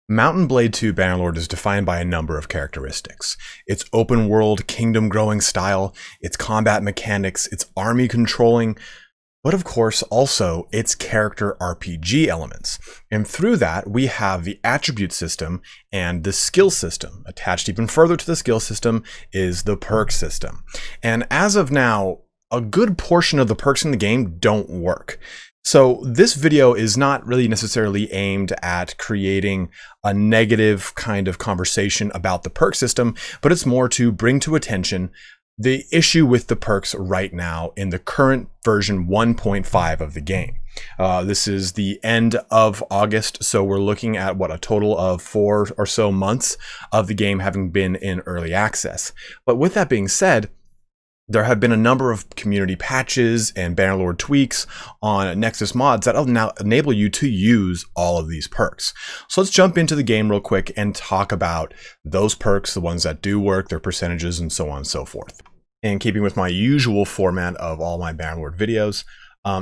Mountain Blade 2 Bannerlord is defined by a number of characteristics. Its open world, kingdom growing style, its combat mechanics, its army controlling, but of course also its character RPG elements. And through that, we have the attribute system and the skill system. Attached even further to the skill system is the perk system. And as of now, a good portion of the perks in the game don't work. So this video is not really necessarily aimed at creating a negative kind of conversation about the perk system, but it's more to bring to attention the issue with the perks right now in the current version 1.5 of the game. This is the end of August, so we're looking at a total of 4 or so months of the game having been in early access. But with that being said, there have been a number of community patches and Bannerlord tweaks on Nexus mods that will now enable you to use all of these perks. So let's jump into the game real quick and talk about those perks, the ones that do work, their percentages, and so on and so forth. In keeping with my usual format of all my Bannerlord videos,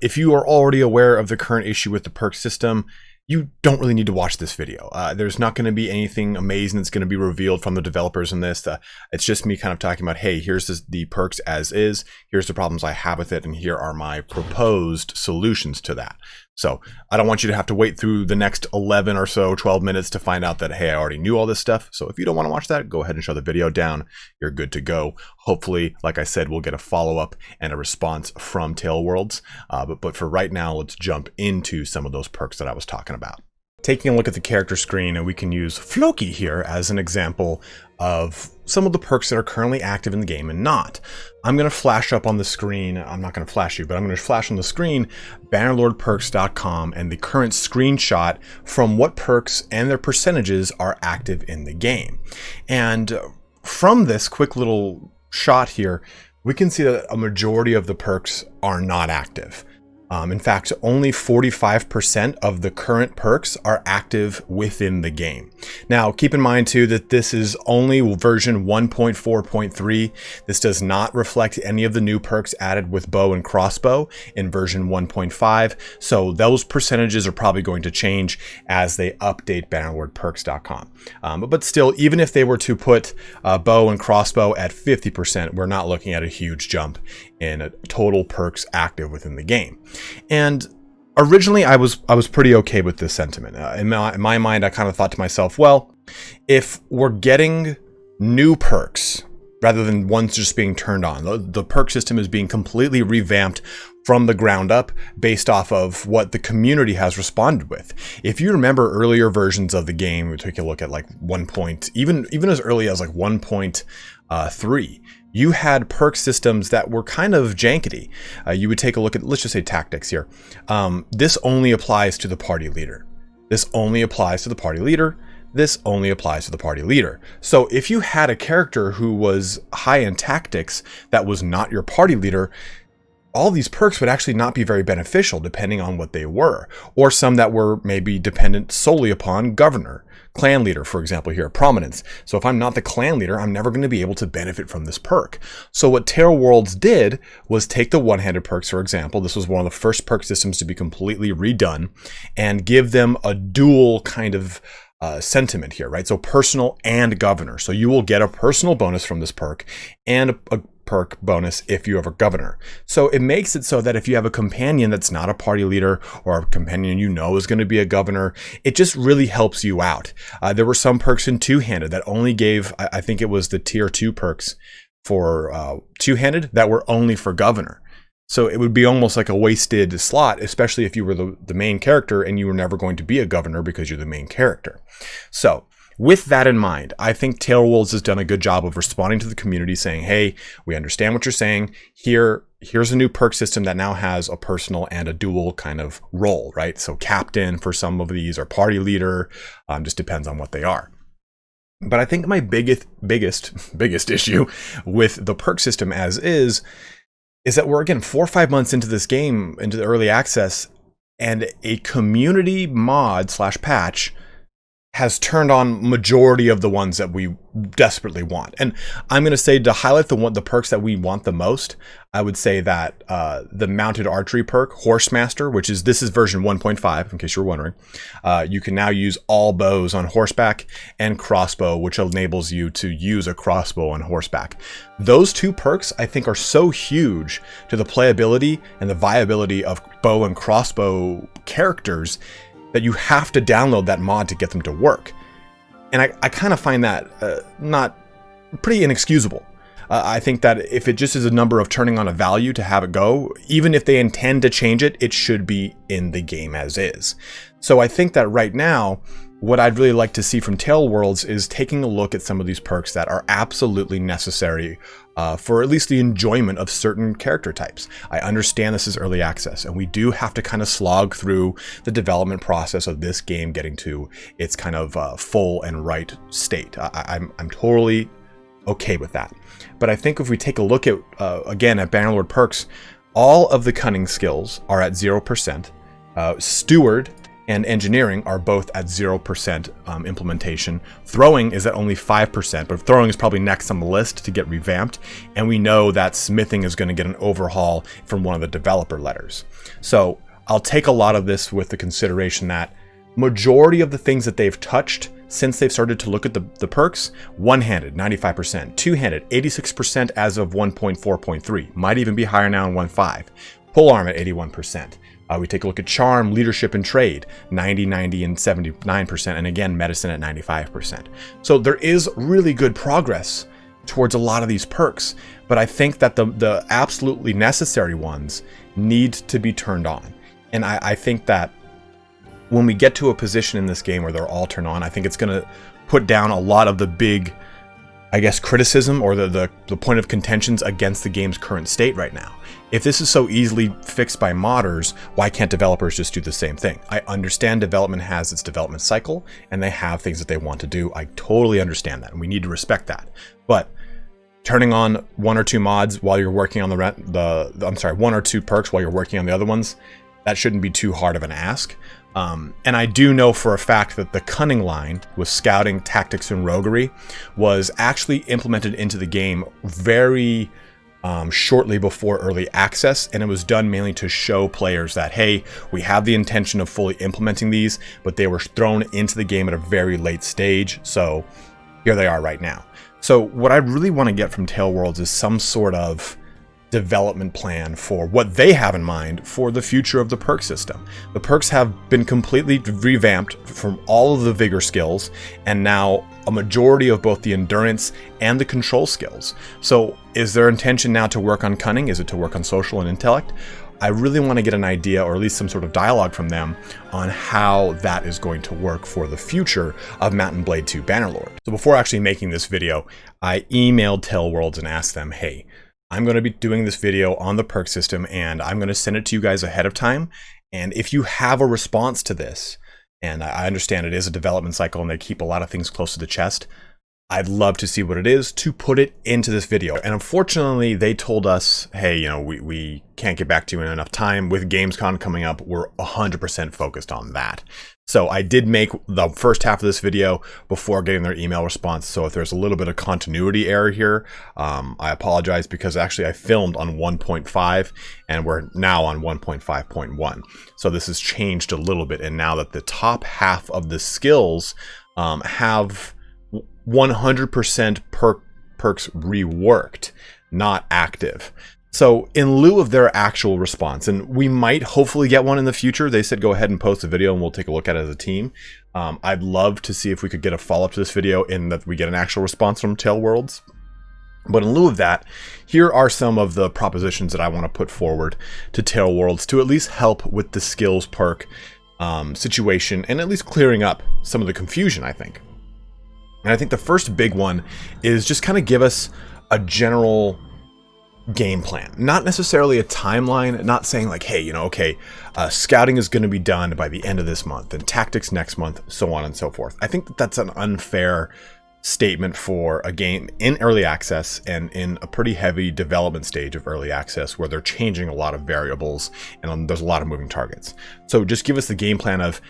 if you are already aware of the current issue with the perk system, you don't really need to watch this video. There's not going to be anything amazing that's going to be revealed from the developers in this. It's just me kind of talking about, hey, here's the perks as is, here's the problems I have with it, and here are my proposed solutions to that. So I don't want you to have to wait through the next 11 or so, 12 minutes to find out that, hey, I already knew all this stuff. So if you don't want to watch that, go ahead and shut the video down. You're good to go. Hopefully, like I said, we'll get a follow-up and a response from TaleWorlds. But for right now, let's jump into some of those perks that I was talking about. Taking a look at the character screen, and we can use Floki here as an example of some of the perks that are currently active in the game and not. I'm going to flash up on the screen, I'm not going to flash you, but I'm going to flash on the screen bannerlordperks.com and the current screenshot from what perks and their percentages are active in the game. And from this quick little shot here, we can see that a majority of the perks are not active. In fact, only 45% of the current perks are active within the game. Now, keep in mind too that this is only version 1.4.3. This does not reflect any of the new perks added with bow and crossbow in version 1.5. So those percentages are probably going to change as they update bannerlordperks.com. But still, even if they were to put bow and crossbow at 50%, we're not looking at a huge jump in total perks active within the game. And originally I was pretty okay with this sentiment. In my mind, I kind of thought to myself, well, if we're getting new perks rather than ones just being turned on, the perk system is being completely revamped from the ground up based off of what the community has responded with. If you remember earlier versions of the game, we took a look at like even as early as like 1.3, you had perk systems that were kind of jankety. You would take a look at, let's just say tactics here. This only applies to the party leader. This only applies to the party leader. This only applies to the party leader. So if you had a character who was high in tactics that was not your party leader, all these perks would actually not be very beneficial depending on what they were, or some that were maybe dependent solely upon governor. Clan leader, for example, here, prominence. So if I'm not the clan leader, I'm never going to be able to benefit from this perk. So what TaleWorlds did was take the one-handed perks, for example. This was one of the first perk systems to be completely redone, and give them a dual kind of sentiment here, right? So personal and governor. So you will get a personal bonus from this perk and a perk bonus if you have a governor. So it makes it so that if you have a companion that's not a party leader, or a companion you know is going to be a governor, it just really helps you out. There were some perks in two-handed that only gave, I think it was the tier 2 perks for two-handed that were only for governor. So it would be almost like a wasted slot, especially if you were the main character and you were never going to be a governor because you're the main character. So with that in mind, I think TaleWorlds has done a good job of responding to the community saying, hey, we understand what you're saying. Here's a new perk system that now has a personal and a dual kind of role, right? So captain for some of these, or party leader, just depends on what they are. But I think my biggest issue with the perk system as is that we're, again, 4 or 5 months into this game, into the early access, and a community mod / patch has turned on majority of the ones that we desperately want. And I'm going to say, to highlight the perks that we want the most, I would say that the mounted archery perk, Horsemaster, this is version 1.5, in case you're wondering. You can now use all bows on horseback, and crossbow, which enables you to use a crossbow on horseback. Those two perks, I think, are so huge to the playability and the viability of bow and crossbow characters that you have to download that mod to get them to work. And I kind of find that not pretty inexcusable. I think that if it just is a number of turning on a value to have it go, even if they intend to change it, it should be in the game as is. So I think that right now, what I'd really like to see from TaleWorlds is taking a look at some of these perks that are absolutely necessary for at least the enjoyment of certain character types. I understand this is early access, and we do have to kind of slog through the development process of this game getting to its kind of full and right state. I'm totally okay with that. But I think if we take a look at, again, at Bannerlord perks, all of the cunning skills are at 0%. Steward and engineering are both at 0% implementation. Throwing is at only 5%, but throwing is probably next on the list to get revamped. And we know that smithing is going to get an overhaul from one of the developer letters. So I'll take a lot of this with the consideration that majority of the things that they've touched since they've started to look at the perks, one-handed, 95%, two-handed, 86% as of 1.4.3, might even be higher now in 1.5, polearm at 81%. We take a look at charm, leadership, and trade, 90, 90, and 79%, and again, medicine at 95%. So there is really good progress towards a lot of these perks, but I think that the absolutely necessary ones need to be turned on. And I think that when we get to a position in this game where they're all turned on, I think it's going to put down a lot of the big, I guess, criticism or the point of contentions against the game's current state right now. If this is so easily fixed by modders, why can't developers just do the same thing? I understand development has its development cycle, and they have things that they want to do. I totally understand that, and we need to respect that. But turning on one or two mods while you're working on one or two perks while you're working on the other ones, that shouldn't be too hard of an ask. And I do know for a fact that the cunning line with scouting, tactics, and roguery was actually implemented into the game very shortly before early access, and it was done mainly to show players that, hey, we have the intention of fully implementing these, but they were thrown into the game at a very late stage, so here they are right now. So what I really want to get from TaleWorlds is some sort of development plan for what they have in mind for the future of the perk system. The perks have been completely revamped from all of the vigor skills, and now a majority of both the endurance and the control skills. So is their intention now to work on cunning? Is it to work on social and intellect? I really want to get an idea, or at least some sort of dialogue from them, on how that is going to work for the future of Mount and Blade 2 Bannerlord. So before actually making this video, I emailed TaleWorlds and asked them, hey, I'm going to be doing this video on the perk system, and I'm going to send it to you guys ahead of time. And if you have a response to this, and I understand it is a development cycle and they keep a lot of things close to the chest, I'd love to see what it is to put it into this video. And unfortunately, they told us, hey, you know, we can't get back to you in enough time. With Gamescom coming up, we're 100% focused on that. So I did make the first half of this video before getting their email response. So if there's a little bit of continuity error here, I apologize, because actually I filmed on 1.5 and we're now on 1.5.1. So this has changed a little bit. And now that the top half of the skills have 100% perks reworked, not active. So in lieu of their actual response, and we might hopefully get one in the future, they said go ahead and post a video and we'll take a look at it as a team. I'd love to see if we could get a follow-up to this video in that we get an actual response from TaleWorlds. But in lieu of that, here are some of the propositions that I want to put forward to TaleWorlds to at least help with the skills perk situation, and at least clearing up some of the confusion, I think. And I think the first big one is just kind of give us a general game plan, not necessarily a timeline, not saying like, hey, you know, okay, scouting is going to be done by the end of this month and tactics next month, so on and so forth. I think that that's an unfair statement for a game in early access and in a pretty heavy development stage of early access where they're changing a lot of variables and there's a lot of moving targets. So just give us the game plan of,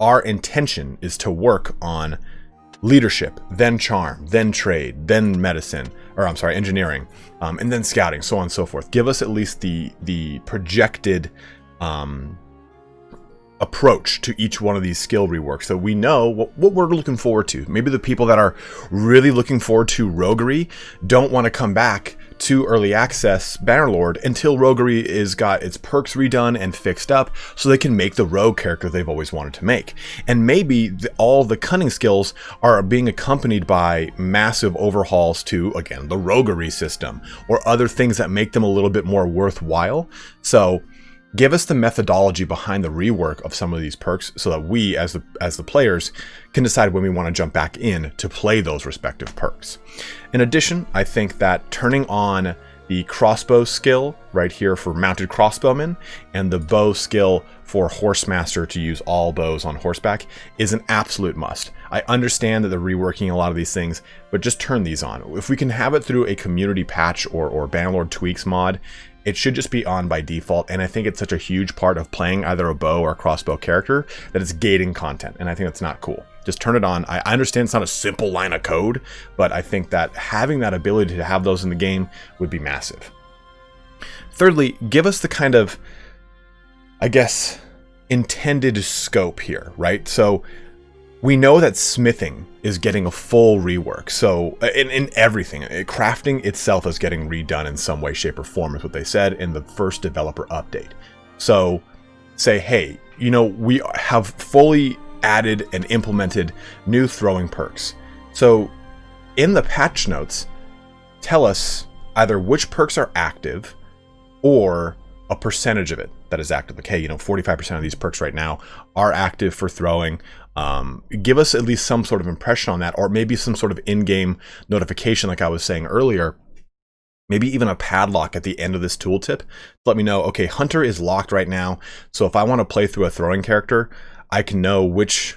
our intention is to work on leadership, then charm, then trade, then medicine, or I'm sorry, engineering, and then scouting, so on and so forth. Give us at least the projected approach to each one of these skill reworks so we know what we're looking forward to. Maybe the people that are really looking forward to roguery don't want to come back to early access Bannerlord until roguery is got its perks redone and fixed up so they can make the rogue character they've always wanted to make. And maybe all the cunning skills are being accompanied by massive overhauls to, again, the roguery system or other things that make them a little bit more worthwhile. So give us the methodology behind the rework of some of these perks so that we, as the players, can decide when we want to jump back in to play those respective perks. In addition, I think that turning on the crossbow skill right here for mounted crossbowmen and the bow skill for Horsemaster to use all bows on horseback is an absolute must. I understand that they're reworking a lot of these things, but just turn these on. If we can have it through a community patch or Bannerlord tweaks mod, it should just be on by default, and I think it's such a huge part of playing either a bow or a crossbow character that it's gating content, and I think that's not cool. Just turn it on. I understand it's not a simple line of code, but I think that having that ability to have those in the game would be massive. Thirdly, give us the kind of, I guess, intended scope here, right? So we know that smithing is getting a full rework. So in everything, crafting itself is getting redone in some way, shape, or form is what they said in the first developer update. So say, hey, you know, we have fully added and implemented new throwing perks. So in the patch notes, tell us either which perks are active or a percentage of it that is active. Like, hey, you know, 45% of these perks right now are active for throwing. Give us at least some sort of impression on that, or maybe some sort of in-game notification like I was saying earlier. Maybe even a padlock at the end of this tooltip. Let me know, okay, Hunter is locked right now, so if I want to play through a throwing character, I can know which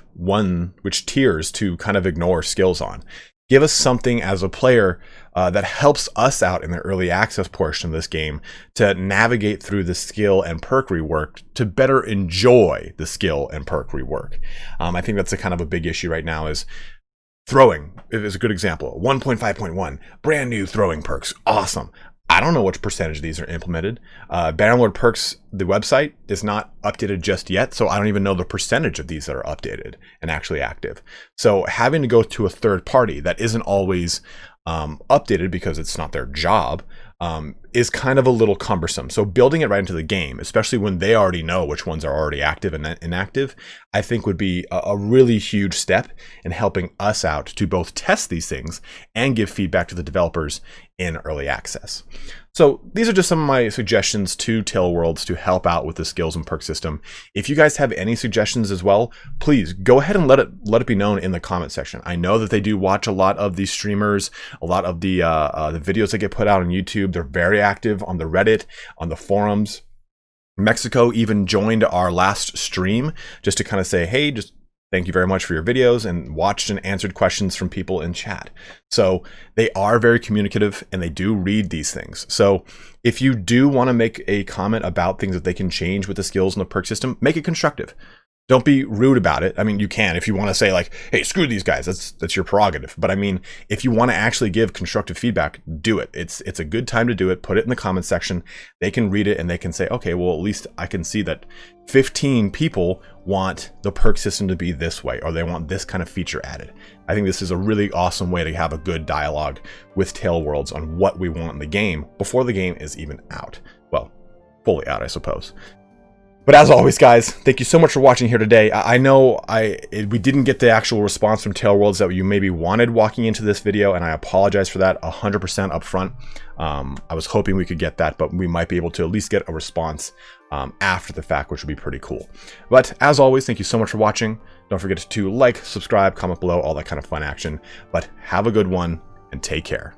tiers to kind of ignore skills on. Give us something as a player that helps us out in the early access portion of this game to navigate through the skill and perk rework to better enjoy the skill and perk rework. I think that's a kind of a big issue right now is throwing is a good example. 1.5.1, brand new throwing perks. Awesome. I don't know which percentage of these are implemented. Bannerlord perks, the website, is not updated just yet, so I don't even know the percentage of these that are updated and actually active. So having to go to a third party that isn't always updated because it's not their job is kind of a little cumbersome. So building it right into the game, especially when they already know which ones are already active and inactive, I think would be a really huge step in helping us out to both test these things and give feedback to the developers in early access. So these are just some of my suggestions to TaleWorlds to help out with the skills and perk system. If you guys have any suggestions as well, please go ahead and let it be known in the comment section. I know that they do watch a lot of these streamers, a lot of the videos that get put out on YouTube. They're very active on the Reddit, on the forums. Mexico even joined our last stream just to kind of say, hey, just thank you very much for your videos, and watched and answered questions from people in chat. So they are very communicative and they do read these things. So if you do want to make a comment about things that they can change with the skills and the perk system, make it constructive. Don't be rude about it. I mean, you can if you want to say like, hey, screw these guys. That's your prerogative. But I mean, if you want to actually give constructive feedback, do it. It's a good time to do it. Put it in the comment section. They can read it and they can say, okay, well, at least I can see that 15 people want the perk system to be this way, or they want this kind of feature added. I think this is a really awesome way to have a good dialogue with TaleWorlds on what we want in the game before the game is even out. Well, fully out, I suppose. But as always, guys, thank you so much for watching here today. I know we didn't get the actual response from TaleWorlds that you maybe wanted walking into this video, and I apologize for that 100% up front. I was hoping we could get that, but we might be able to at least get a response after the fact, which would be pretty cool. But as always, thank you so much for watching. Don't forget to like, subscribe, comment below, all that kind of fun action. But have a good one, and take care.